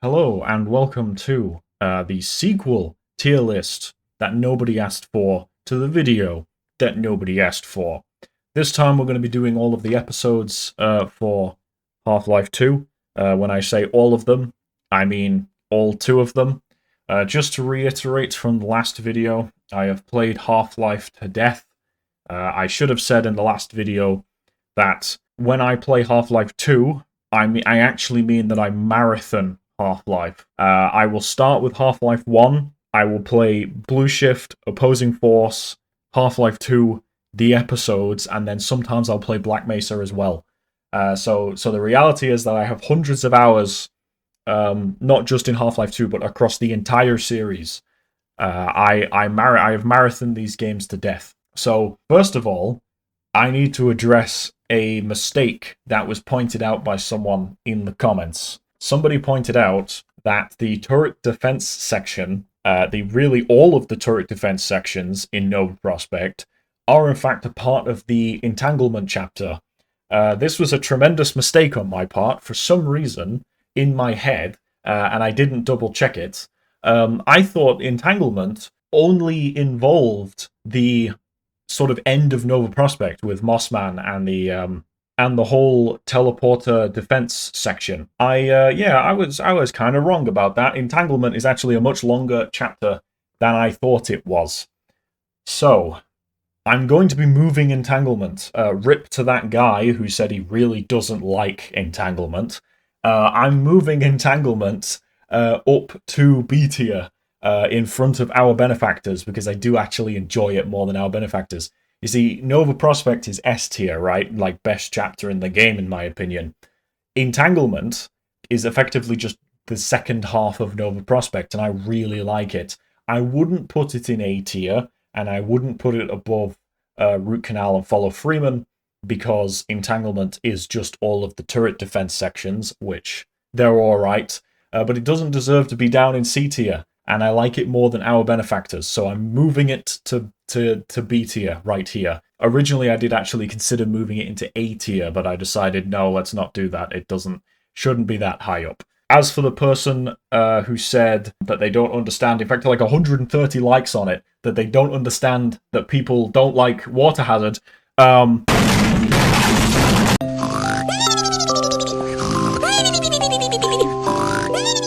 Hello and welcome to the sequel tier list that nobody asked for to the video that nobody asked for. This time we're going to be doing all of the episodes for Half-Life 2. When I say all of them, I mean all two of them. Just to reiterate from the last video, I have played Half-Life to death. I should have said in the last video that when I play Half-Life 2, I actually mean that I marathon Half-Life. I will start with Half-Life 1. I will play Blue Shift, Opposing Force, Half-Life 2, the episodes, and then sometimes I'll play Black Mesa as well. So the reality is that I have hundreds of hours, not just in Half-Life 2, but across the entire series. I have marathoned these games to death. So, first of all, I need to address a mistake that was pointed out by someone in the comments. Somebody pointed out that the turret defense section, all of the turret defense sections in Nova Prospekt, are in fact a part of the Entanglement chapter. This was a tremendous mistake on my part. For some reason, in my head, and I didn't double check it, I thought Entanglement only involved the sort of end of Nova Prospekt with Mossman and the whole teleporter defense section. I was kind of wrong about that. Entanglement is actually a much longer chapter than I thought it was. So, I'm going to be moving Entanglement. Rip to that guy who said he really doesn't like Entanglement. I'm moving Entanglement up to B tier in front of Our Benefactors because I do actually enjoy it more than Our Benefactors. You see, Nova Prospekt is S tier, right? Like, best chapter in the game, in my opinion. Entanglement is effectively just the second half of Nova Prospekt, and I really like it. I wouldn't put it in A tier, and I wouldn't put it above Root Canal and Follow Freeman, because Entanglement is just all of the turret defense sections, which they're alright, but it doesn't deserve to be down in C tier, and I like it more than Our Benefactors, so I'm moving it to B tier right here. Originally, I did actually consider moving it into A tier, but I decided, no, let's not do that. It shouldn't be that high up. As for the person who said that they don't understand, in fact, like 130 likes on it, that they don't understand that people don't like Water Hazard,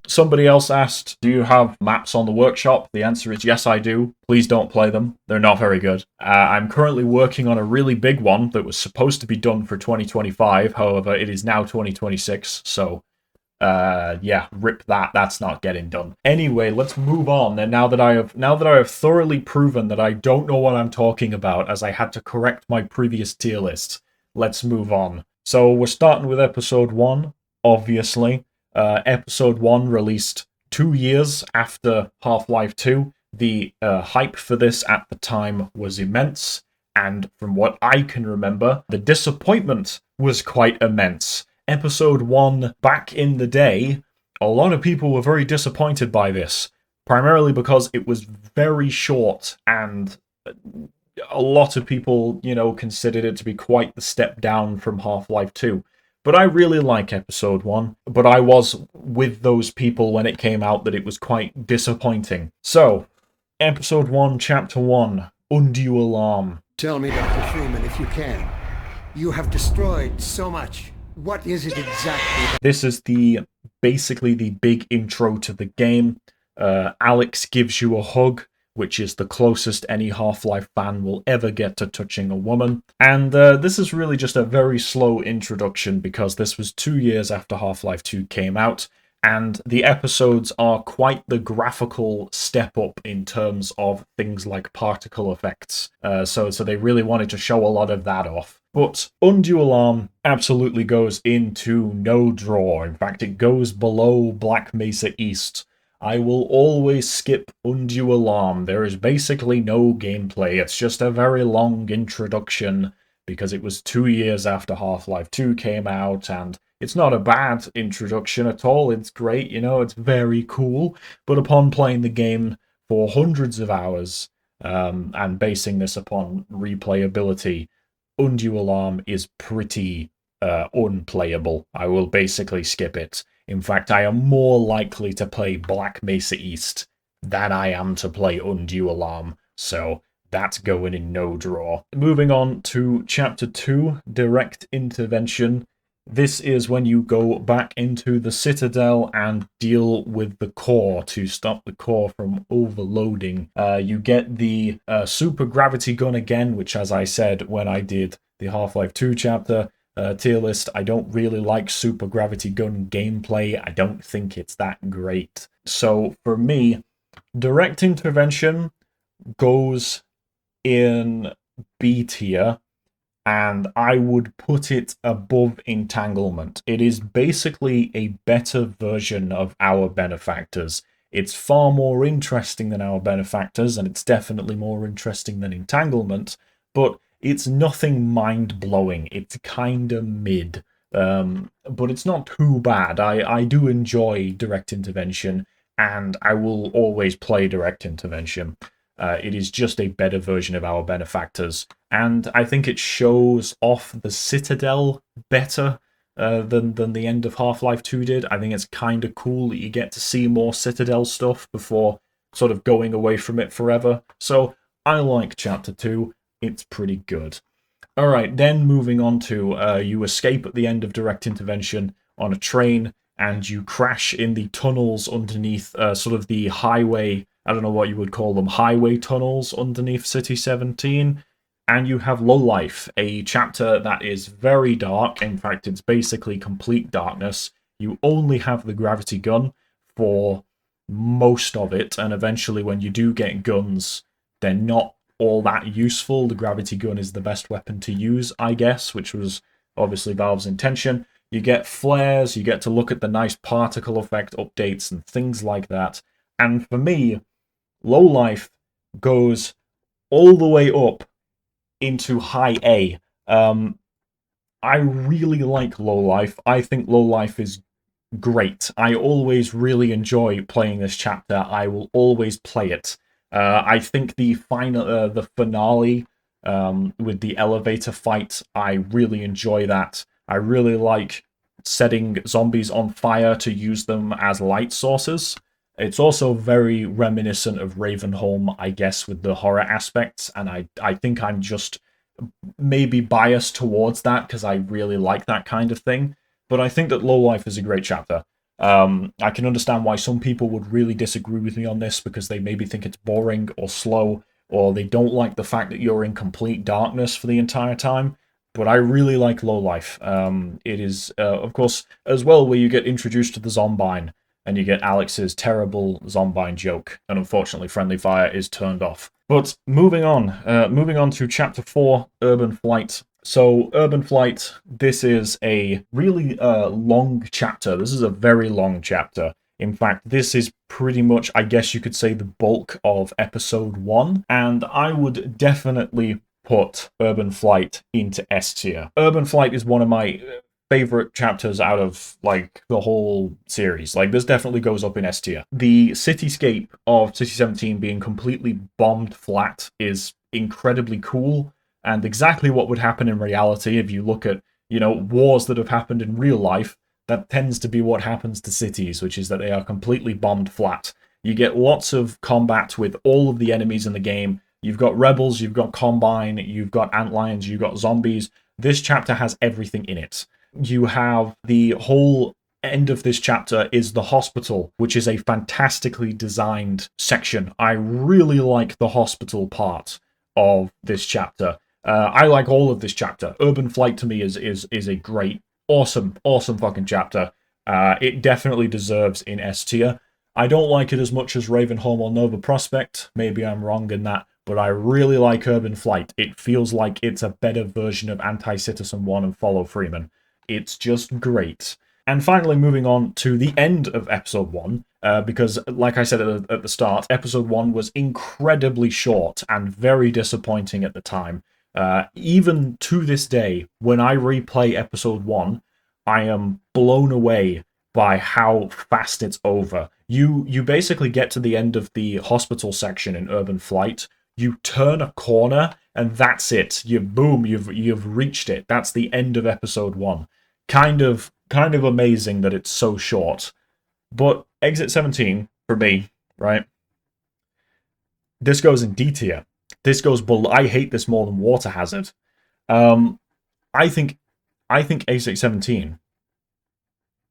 somebody else asked, do you have maps on the workshop? The answer is yes, I do. Please don't play them. They're not very good. I'm currently working on a really big one that was supposed to be done for 2025. However, it is now 2026. So, yeah, rip that. That's not getting done. Anyway, let's move on. And now that I have thoroughly proven that I don't know what I'm talking about, as I had to correct my previous tier list, let's move on. So we're starting with episode 1, obviously. Episode 1 released 2 years after Half-Life 2. The hype for this at the time was immense, and from what I can remember, the disappointment was quite immense. Episode 1, back in the day, a lot of people were very disappointed by this, primarily because it was very short, and a lot of people, considered it to be quite the step down from Half-Life 2. But I really like episode 1, but I was with those people when it came out that it was quite disappointing. So, episode 1, chapter 1, Undue Alarm. Tell me, Dr. Freeman, if you can. You have destroyed so much. What is it exactly? This is basically the big intro to the game. Alex gives you a hug, which is the closest any Half-Life fan will ever get to touching a woman. And this is really just a very slow introduction because this was 2 years after Half-Life 2 came out, and the episodes are quite the graphical step up in terms of things like particle effects. So they really wanted to show a lot of that off. But Undue Alarm absolutely goes into no draw. In fact, it goes below Black Mesa East. I will always skip Undue Alarm. There is basically no gameplay. It's just a very long introduction because it was 2 years after Half-Life 2 came out, and it's not a bad introduction at all. It's great, it's very cool. But upon playing the game for hundreds of hours, and basing this upon replayability, Undue Alarm is pretty unplayable. I will basically skip it. In fact, I am more likely to play Black Mesa East than I am to play Undue Alarm, so that's going in no draw. Moving on to Chapter 2, Direct Intervention. This is when you go back into the Citadel and deal with the core to stop the core from overloading. You get the Super Gravity Gun again, which, as I said when I did the Half-Life 2 chapter tier list, I don't really like Super Gravity Gun gameplay. I don't think it's that great. So for me, Direct Intervention goes in B tier, and I would put it above Entanglement. It is basically a better version of Our Benefactors. It's far more interesting than Our Benefactors, and it's definitely more interesting than Entanglement, but it's nothing mind-blowing. It's kind of mid, but it's not too bad. I do enjoy Direct Intervention, and I will always play Direct Intervention. It is just a better version of Our Benefactors, and I think it shows off the Citadel better than the end of Half-Life 2 did. I think it's kind of cool that you get to see more Citadel stuff before sort of going away from it forever. So I like Chapter 2. It's pretty good. Alright, then moving on to you escape at the end of Direct Intervention on a train, and you crash in the tunnels underneath sort of the highway. I don't know what you would call them, highway tunnels underneath City 17, and you have Lowlife, a chapter that is very dark. In fact, it's basically complete darkness. You only have the gravity gun for most of it, and eventually when you do get guns, they're not all that useful. The gravity gun is the best weapon to use, I guess, which was obviously Valve's intention. You get flares, you get to look at the nice particle effect updates and things like that. And for me, Lowlife goes all the way up into high A. I really like Lowlife. I think Lowlife is great. I always really enjoy playing this chapter. I will always play it. I think the finale with the elevator fight, I really enjoy that. I really like setting zombies on fire to use them as light sources. It's also very reminiscent of Ravenholm, I guess, with the horror aspects, and I think I'm just maybe biased towards that because I really like that kind of thing. But I think that Lowlife is a great chapter. I can understand why some people would really disagree with me on this because they maybe think it's boring or slow, or they don't like the fact that you're in complete darkness for the entire time. But I really like Lowlife. It is, of course, as well where you get introduced to the Zombine, and you get Alex's terrible Zombine joke, and unfortunately Friendly Fire is turned off. But moving on to Chapter 4, Urban Flight. So, Urban Flight, this is a really long chapter. This is a very long chapter. In fact, this is pretty much, I guess you could say, the bulk of Episode 1, and I would definitely put Urban Flight into S tier. Urban Flight is one of my favorite chapters out of like the whole series. Like, this definitely goes up in S tier. The cityscape of City 17 being completely bombed flat is incredibly cool, and exactly what would happen in reality. If you look at, you know, wars that have happened in real life, that tends to be what happens to cities, which is that they are completely bombed flat. You get lots of combat with all of the enemies in the game. You've got rebels, you've got Combine, you've got antlions, you've got zombies. This chapter has everything in it. You have the whole end of this chapter is the hospital, which is a fantastically designed section. I really like the hospital part of this chapter. I like all of this chapter. Urban Flight to me is a great, awesome fucking chapter. It definitely deserves in S tier. I don't like it as much as Ravenholm or Nova Prospect. Maybe I'm wrong in that, but I really like Urban Flight. It feels like it's a better version of Anti-Citizen 1 and Follow Freeman. It's just great. And finally, moving on to the end of Episode 1, because, like I said at the start, Episode 1 was incredibly short and very disappointing at the time. Even to this day, when I replay Episode 1, I am blown away by how fast it's over. You basically get to the end of the hospital section in Urban Flight, you turn a corner, and that's it. You've reached it. That's the end of Episode 1. Kind of kind of amazing that it's so short. But Exit 17, for me, right, this goes in D tier. This goes below. I hate this more than Water Hazard. I think Exit 17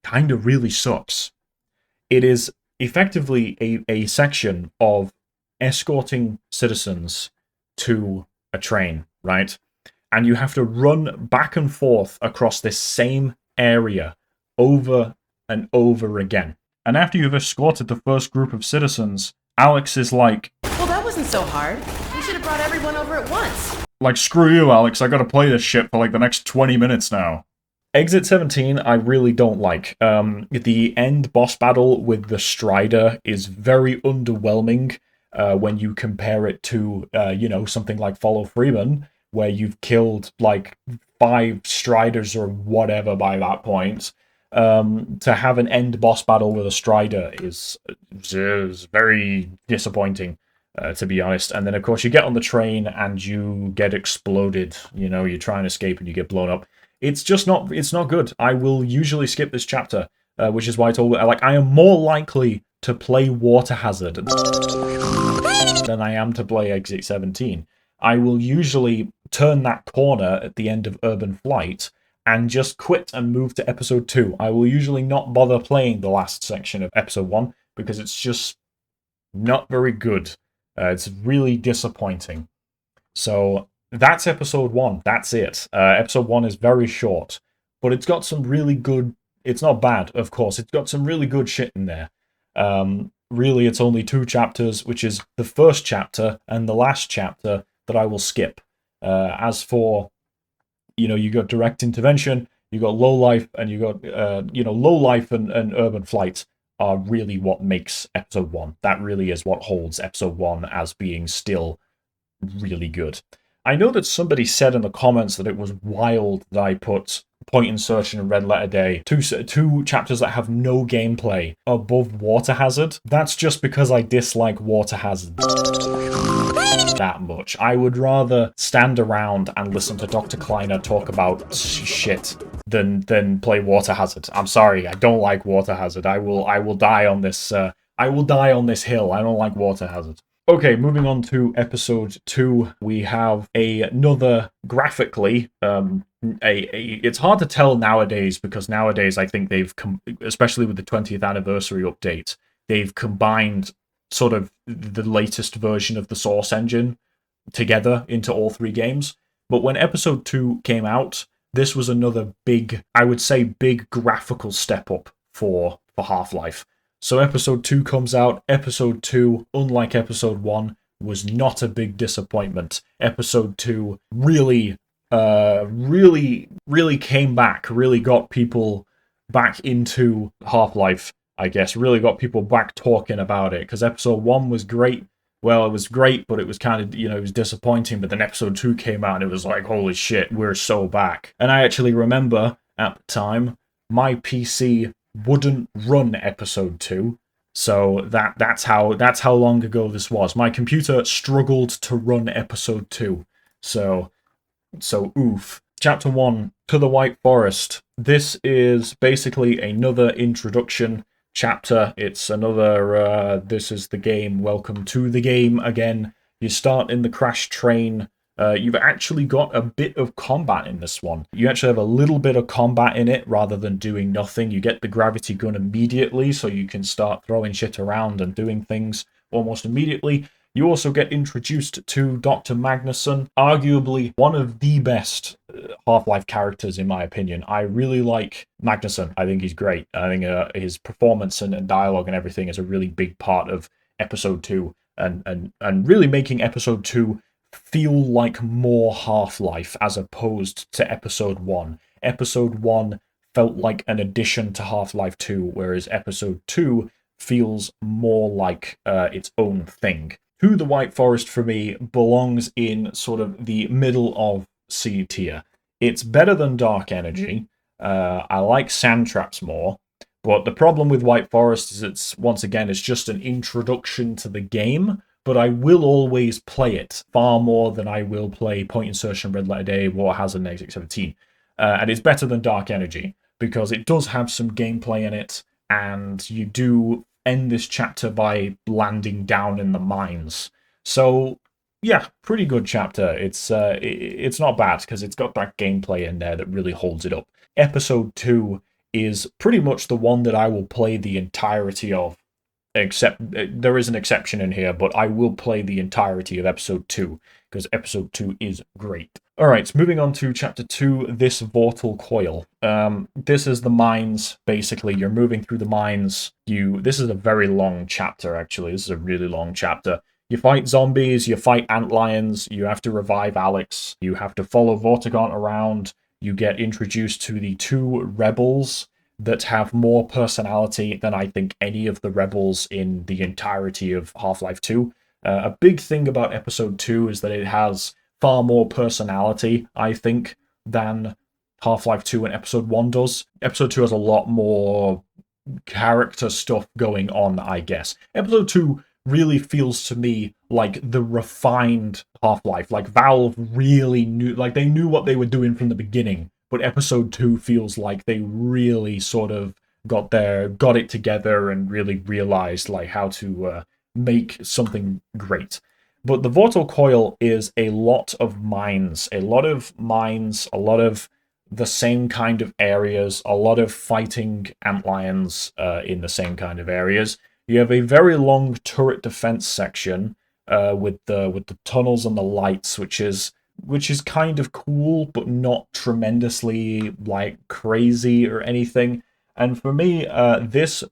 kind of really sucks. It is effectively a section of escorting citizens to a train, right? And you have to run back and forth across this same area over and over again. And after you've escorted the first group of citizens, Alex is like, well, that wasn't so hard. We should have brought everyone over at once. Like, screw you, Alex, I gotta play this shit for like the next 20 minutes now. Exit 17, I really don't like. The end boss battle with the Strider is very underwhelming when you compare it to, something like Follow Freeman, where you've killed like 5 Striders or whatever by that point. To have an end boss battle with a Strider is very disappointing, to be honest. And then, of course, you get on the train and you get exploded. You know, you try and escape and you get blown up. It's not good. I will usually skip this chapter, which is why I am more likely to play Water Hazard than I am to play Exit 17. I will usually turn that corner at the end of Urban Flight and just quit and move to episode 2. I will usually not bother playing the last section of episode 1 because it's just not very good. It's really disappointing. So that's episode 1. That's it. Episode 1 is very short, but it's got some really good... It's not bad, of course. It's got some really good shit in there. Really, it's only 2 chapters, which is the first chapter and the last chapter that I will skip. As for, you got Direct Intervention, you got Lowlife, and you got, Lowlife and Urban Flight are really what makes episode 1. That really is what holds episode 1 as being still really good. I know that somebody said in the comments that it was wild that I put Point Insertion and Red Letter Day, two chapters that have no gameplay, above Water Hazard. That's just because I dislike Water Hazard that much. I would rather stand around and listen to Dr. Kleiner talk about shit than play Water Hazard. I'm sorry, I don't like Water Hazard. I will die on this. I will die on this hill. I don't like Water Hazard. Okay, moving on to episode 2, we have another graphically, it's hard to tell nowadays, because nowadays I think they've, especially with the 20th anniversary update, they've combined sort of the latest version of the Source engine together into all 3 games. But when episode 2 came out, this was another big, I would say big graphical step up for Half-Life. So episode 2 comes out. Episode 2, unlike episode 1, was not a big disappointment. Episode 2 really came back, really got people back into Half-Life, I guess. Really got people back talking about it, because episode 1 was great. Well, it was great, but it was kind of, it was disappointing. But then episode 2 came out and it was like, holy shit, we're so back. And I actually remember at the time, my PC wouldn't run episode 2, so that's how long ago this was. My computer struggled to run episode 2, so oof. Chapter 1, To the White Forest. This is basically another introduction chapter. It's another this is the game, welcome to the game again. You start in the crash train. You've actually got a bit of combat in this one. You actually have a little bit of combat in it rather than doing nothing. You get the gravity gun immediately, so you can start throwing shit around and doing things almost immediately. You also get introduced to Dr. Magnusson, arguably one of the best Half-Life characters in my opinion. I really like Magnusson. I think he's great. I think his performance and dialogue and everything is a really big part of episode 2 and really making episode 2 feel like more Half-Life as opposed to episode 1. Episode 1 felt like an addition to Half-Life 2, whereas episode 2 feels more like its own thing. To the White Forest, for me, belongs in sort of the middle of C tier. It's better than Dark Energy. I like Sand Traps more, but the problem with White Forest is it's just an introduction to the game, but I will always play it far more than I will play Point Insertion, Red Letter Day, Water Hazard, and Exit 17. And it's better than Dark Energy. because it does have some gameplay in it, and you do end this chapter by landing down in the mines. So yeah, pretty good chapter. It's not bad because it's got that gameplay in there that really holds it up. Episode 2 is pretty much the one that I will play the entirety of, except there is an exception in here, but I will play the entirety of episode 2 because episode 2 is great. Alright, so moving on to chapter 2, this Vortal Coil. This is the mines, basically. You're moving through the mines. This is a very long chapter, actually. This is a really long chapter. You fight zombies, you fight antlions, you have to revive Alex, you have to follow Vortigaunt around, you get introduced to the 2 rebels that have more personality than I think any of the rebels in the entirety of Half-Life 2. A big thing about episode 2 is that it has far more personality, I think, than Half-Life 2 and episode 1 does. Episode 2 has a lot more character stuff going on, I guess. Episode 2 really feels to me like the refined Half-Life. Like Valve really knew, like they knew what they were doing from the beginning, but episode 2 feels like they really sort of got it together and really realized like how to make something great. But the Vortal Coil is a lot of mines, a lot of the same kind of areas, a lot of fighting antlions in the same kind of areas. You have a very long turret defense section with the tunnels and the lights, which is kind of cool, but not tremendously like crazy or anything. And for me, this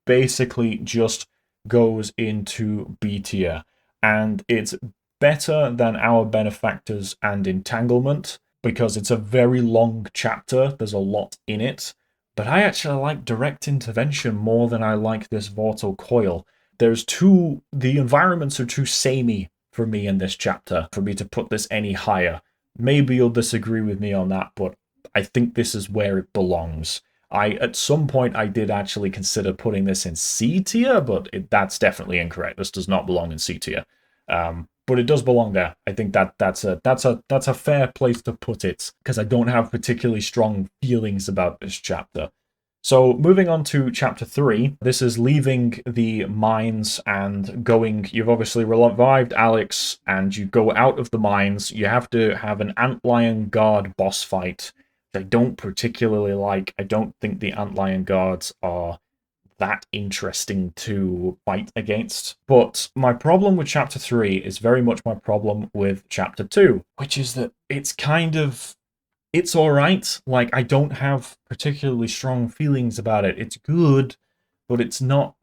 basically just goes into B tier, and it's better than Our Benefactors and Entanglement because it's a very long chapter. There's a lot in it. But I actually like Direct Intervention more than I like this Vortal Coil. The environments are too samey for me in this chapter, for me to put this any higher. Maybe you'll disagree with me on that, but I think this is where it belongs. At some point, I did actually consider putting this in C tier, but that's definitely incorrect. This does not belong in C tier. But it does belong there. I think that's a fair place to put it, because I don't have particularly strong feelings about this chapter. So moving on to chapter 3, this is leaving the mines and going. You've obviously revived Alex, and you go out of the mines. You have to have an Antlion Guard boss fight. I don't particularly like. I don't think the Antlion Guards are that interesting to fight against. But my problem with chapter 3 is very much my problem with chapter 2, which is that it's alright. Like, I don't have particularly strong feelings about it. It's good, but it's not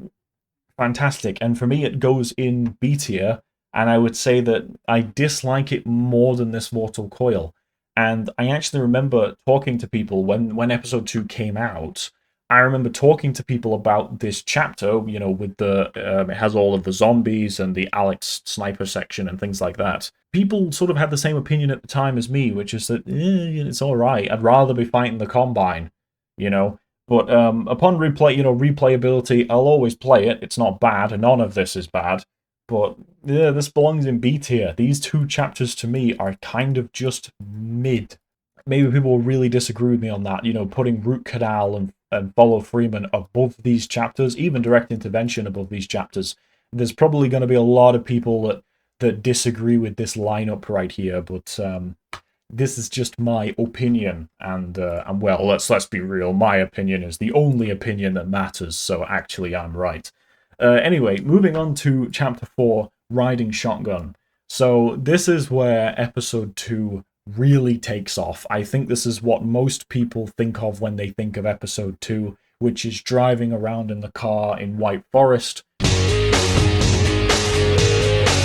fantastic. And for me, it goes in B tier, and I would say that I dislike it more than this Vortal Coil. And I actually remember talking to people when episode 2 came out. I remember talking to people about this chapter, with it has all of the zombies and the Alex sniper section and things like that. People sort of had the same opinion at the time as me, which is that it's all right. I'd rather be fighting the Combine, But upon replayability, I'll always play it. It's not bad, and none of this is bad. But yeah, this belongs in B tier. These 2 chapters to me are kind of just mid. Maybe people will really disagree with me on that. Putting Root Canal and Follow Freeman above these chapters, even Direct Intervention above these chapters. There's probably going to be a lot of people that disagree with this lineup right here, but this is just my opinion, and well, let's be real. My opinion is the only opinion that matters, so actually I'm right. Anyway, moving on to chapter 4, Riding Shotgun. So this is where episode 2 really takes off. I think this is what most people think of when they think of episode 2, which is driving around in the car in White Forest,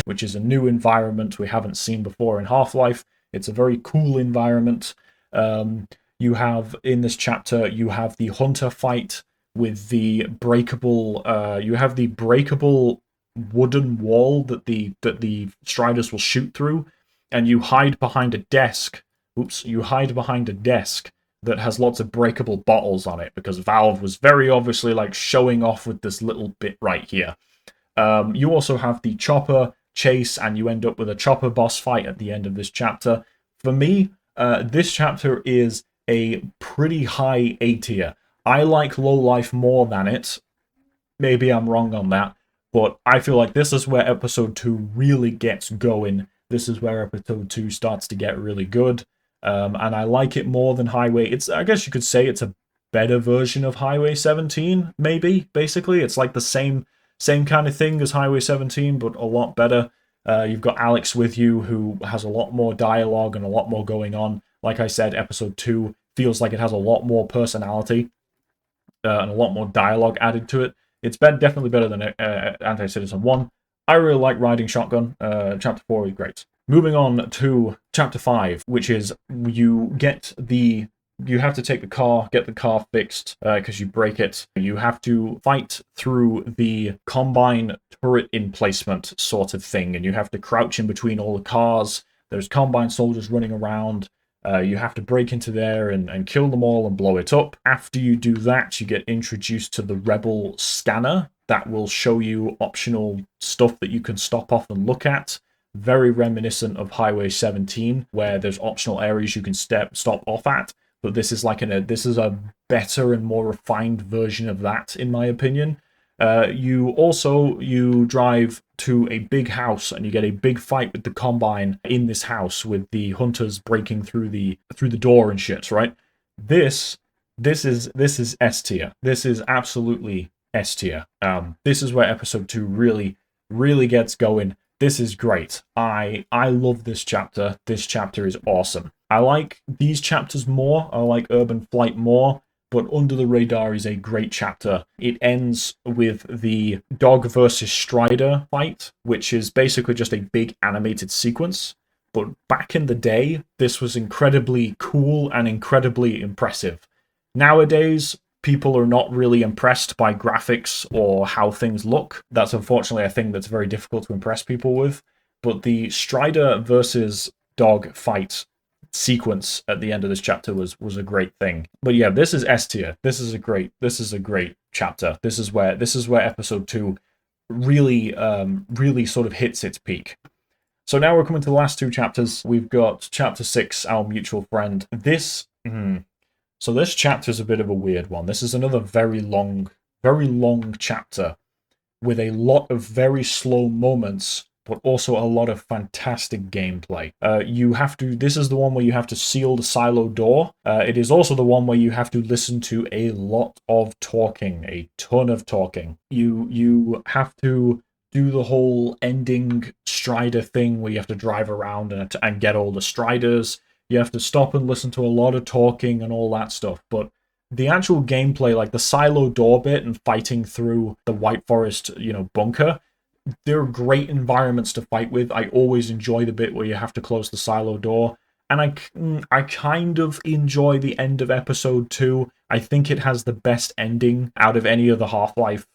which is a new environment we haven't seen before in Half-Life. It's a very cool environment. You have, in this chapter, you have the Hunter fight with the breakable, wooden wall that the Striders will shoot through, and you hide behind a desk. You hide behind a desk that has lots of breakable bottles on it, because Valve was very obviously like showing off with this little bit right here. You also have the chopper chase, and you end up with a chopper boss fight at the end of this chapter. For me, this chapter is a pretty high A tier. I like Lowlife more than it. Maybe I'm wrong on that, but I feel like this is where episode 2 really gets going. This is where episode 2 starts to get really good. And I like it more than Highway. I guess you could say it's a better version of Highway 17, maybe, basically. It's like the same kind of thing as Highway 17, but a lot better. You've got Alex with you, who has a lot more dialogue and a lot more going on. Like I said, episode 2 feels like it has a lot more personality and a lot more dialogue added to it. It's definitely better than Anti-Citizen 1. I really like riding shotgun. Chapter 4 is great. Moving on to Chapter 5, which is you have to take the car, get the car fixed, because you break it. You have to fight through the Combine turret emplacement sort of thing, and you have to crouch in between all the cars. There's Combine soldiers running around. You have to break into there and kill them all and blow it up. After you do that, you get introduced to the Rebel scanner that will show you optional stuff that you can stop off and look at. Very reminiscent of Highway 17, where there's optional areas you can stop off at. But this is this is a better and more refined version of that, in my opinion. You drive to a big house and you get a big fight with the Combine in this house with the hunters breaking through the door and shit, right? This is S tier. This is absolutely S tier. This is where episode 2 really gets going. This is great. I love this chapter. This chapter is awesome. I like these chapters more. I like Urban Flight more. But Under the Radar is a great chapter. It ends with the Dog versus Strider fight, which is basically just a big animated sequence. But back in the day, this was incredibly cool and incredibly impressive. Nowadays, people are not really impressed by graphics or how things look. That's unfortunately a thing that's very difficult to impress people with. But the Strider versus Dog fight sequence at the end of this chapter was a great thing. But yeah, this is S tier. This is a great chapter. This is where episode 2 really sort of hits its peak. So now we're coming to the last 2 chapters. We've got chapter 6, Our Mutual Friend. So this chapter is a bit of a weird one. This is another very long chapter with a lot of very slow moments, but also a lot of fantastic gameplay. This is the one where you have to seal the silo door. It is also the one where you have to listen to a lot of talking, a ton of talking. You have to do the whole ending Strider thing where you have to drive around and get all the Striders. You have to stop and listen to a lot of talking and all that stuff. But the actual gameplay, like the silo door bit and fighting through the White Forest, bunker, they're great environments to fight with. I always enjoy the bit where you have to close the silo door. And I kind of enjoy the end of episode 2. I think it has the best ending out of any of the Half-Life,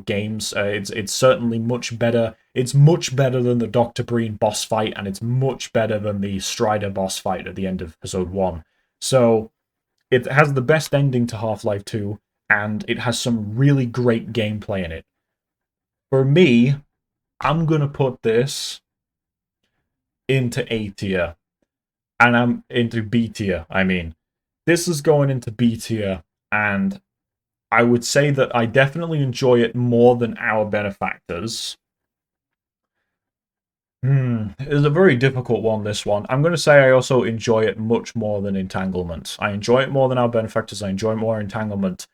games. It's certainly much better. It's much better than the Dr. Breen boss fight, and it's much better than the Strider boss fight at the end of episode 1. So it has the best ending to Half-Life 2, and it has some really great gameplay in it. For me, I'm going to put this into A tier. And I'm into B tier, I mean. This is going into B tier, and I would say that I definitely enjoy it more than Our Benefactors. It's a very difficult one, this one. I'm going to say I also enjoy it much more than Entanglement. I enjoy it more than Our Benefactors, I enjoy more Entanglement.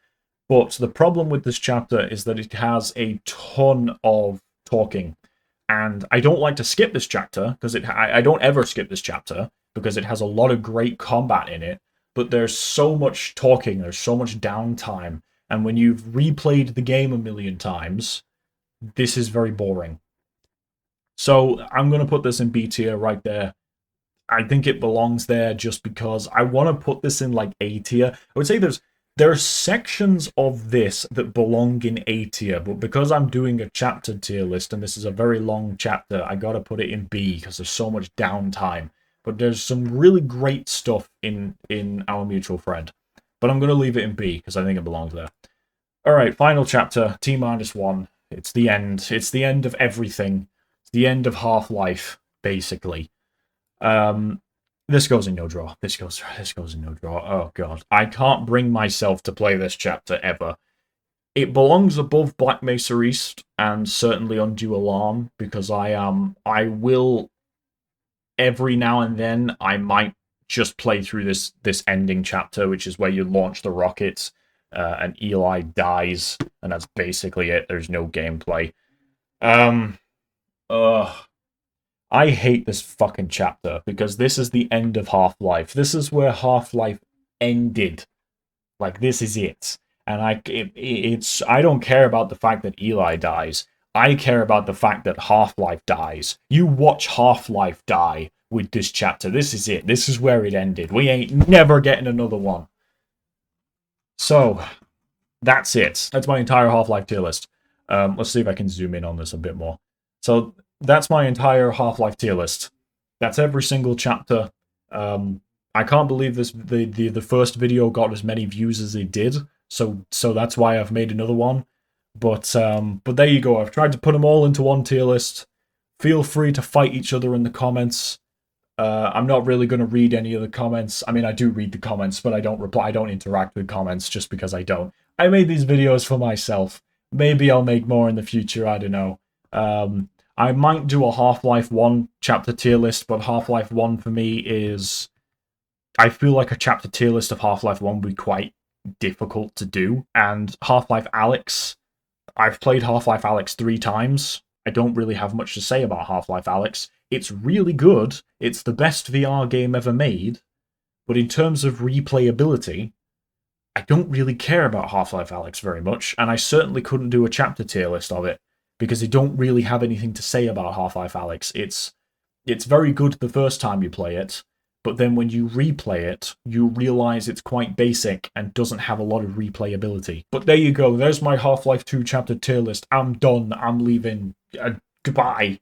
But the problem with this chapter is that it has a ton of talking. And I don't like to skip this chapter, because I don't ever skip this chapter, because it has a lot of great combat in it, but there's so much talking, there's so much downtime, and when you've replayed the game a million times, this is very boring. So I'm going to put this in B tier right there. I think it belongs there just because I want to put this in like A tier. I would say there are sections of this that belong in A tier, but because I'm doing a chapter tier list, and this is a very long chapter, I gotta put it in B because there's so much downtime. But there's some really great stuff in Our Mutual Friend. But I'm going to leave it in B, because I think it belongs there. Alright, final chapter, T-1. It's the end. It's the end of everything. It's the end of Half-Life, basically. This goes in no draw. This goes in no draw. Oh god. I can't bring myself to play this chapter ever. It belongs above Black Mesa East and certainly Undue Alarm, because I will every now and then I might just play through this ending chapter, which is where you launch the rockets and Eli dies, and that's basically it. There's no gameplay. I hate this fucking chapter because this is the end of Half-Life. This is where Half-Life ended. Like, this is it. And I don't care about the fact that Eli dies. I care about the fact that Half-Life dies. You watch Half-Life die with this chapter. This is it. This is where it ended. We ain't never getting another one. So, that's it. That's my entire Half-Life tier list. Let's see if I can zoom in on this a bit more. So, that's my entire Half-Life tier list. That's every single chapter. I can't believe the first video got as many views as it did. So that's why I've made another one. But there you go. I've tried to put them all into one tier list. Feel free to fight each other in the comments. I'm not really going to read any of the comments. I mean, I do read the comments, but I don't reply. I don't interact with comments just because I don't. I made these videos for myself. Maybe I'll make more in the future. I don't know. I might do a Half-Life 1 chapter tier list, but Half-Life 1 for me is... I feel like a chapter tier list of Half-Life 1 would be quite difficult to do. And Half-Life Alyx, I've played Half-Life Alyx 3 times. I don't really have much to say about Half-Life Alyx. It's really good. It's the best VR game ever made. But in terms of replayability, I don't really care about Half-Life Alyx very much. And I certainly couldn't do a chapter tier list of it, because they don't really have anything to say about Half-Life Alyx. It's very good the first time you play it, but then when you replay it, you realize it's quite basic and doesn't have a lot of replayability. But there you go. There's my Half-Life 2 chapter tier list. I'm done. I'm leaving. Goodbye.